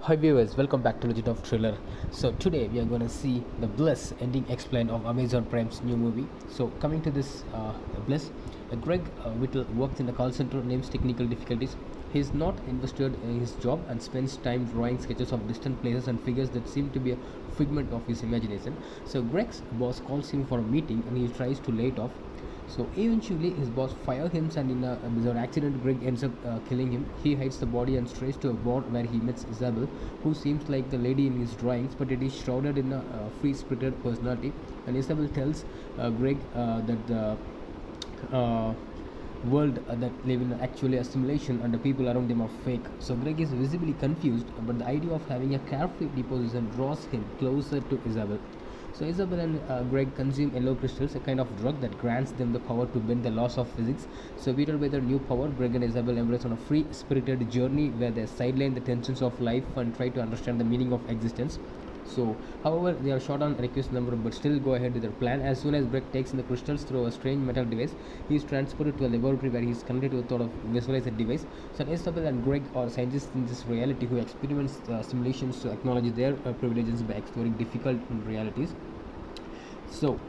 Hi viewers, welcome back to Legend of Thriller. So today we are going to see the Bliss ending explained of Amazon Prime's new movie. So coming to this Bliss, Greg Whittle works in a call center, names technical difficulties. He is not invested in his job and spends time drawing sketches of distant places and figures that seem to be a figment of his imagination. So Greg's boss calls him for a meeting and he tries to lay it off. So eventually, his boss fires him, and in a bizarre accident, Greg ends up killing him. He hides the body and strays to a bar where he meets Isabel, who seems like the lady in his drawings, but it is shrouded in a free-spirited personality. And Isabel tells Greg that the world that live in actually a simulation and the people around them are fake. So Greg is visibly confused, but the idea of having a carefree deposition draws him closer to Isabel. So Isabel and Greg consume yellow crystals, a kind of drug that grants them the power to bend the laws of physics. So beaten by their new power, Greg and Isabel embrace on a free-spirited journey where they sideline the tensions of life and try to understand the meaning of existence. So, however, they are short on request number but still go ahead with their plan. As soon as Greg takes in the crystals through a strange metal device, he is transported to a laboratory where he is connected to a sort of visualized device. So, Isabel and Greg are scientists in this reality who experiments simulations to acknowledge their privileges by exploring difficult realities. So,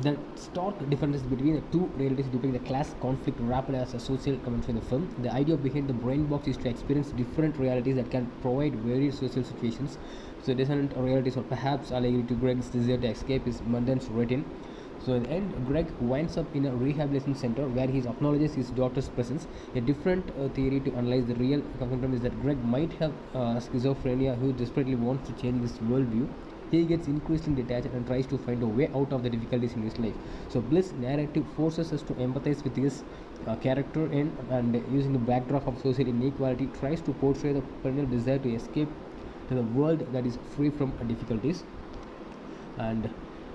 the stark differences between the two realities depicting the class conflict wrapped as a social commentary in the film. The idea behind the brain box is to experience different realities that can provide varied social situations. So, dissonant realities, or perhaps allegory to Greg's desire to escape his mundane routine. So, in the end, Greg winds up in a rehabilitation center where he acknowledges his daughter's presence. A different theory to analyze the real conundrum is that Greg might have schizophrenia who desperately wants to change this worldview. He gets increasingly detached and tries to find a way out of the difficulties in his life. So Bliss narrative forces us to empathize with his character and using the backdrop of social inequality tries to portray the perennial desire to escape to the world that is free from difficulties. And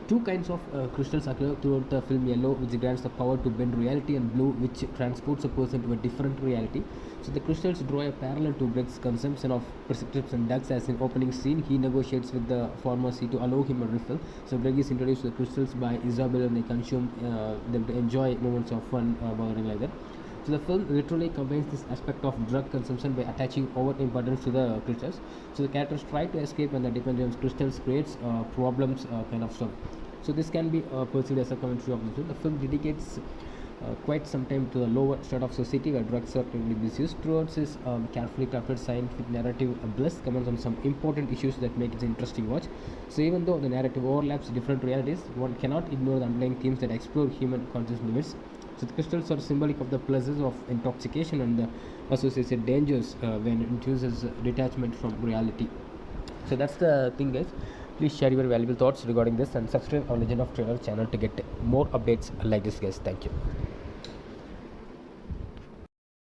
two kinds of crystals occur throughout the film: yellow, which grants the power to bend reality, and blue, which transports a person to a different reality. So the crystals draw a parallel to Greg's consumption of prescription drugs. As in opening scene, he negotiates with the pharmacy to allow him a refill. So Greg is introduced to the crystals by Isabel, and they consume them to enjoy moments of fun, bothering like that. So the film literally combines this aspect of drug consumption by attaching over importance to the crystals. So the characters try to escape, and the dependence on crystals creates problems, kind of stuff. So this can be perceived as a commentary of the film. The film dedicates quite some time to the lower strata of society where drugs are currently misused. Throughout this carefully crafted scientific narrative, Bliss comments on some important issues that make it an interesting watch. So even though the narrative overlaps different realities, one cannot ignore the underlying themes that explore human conscious limits. So the crystals are symbolic of the pleasures of intoxication and the associated dangers when it induces detachment from reality. So that's the thing, guys. Please share your valuable thoughts regarding this and subscribe our Legend of Trailer channel to get more updates like this, guys. Thank you.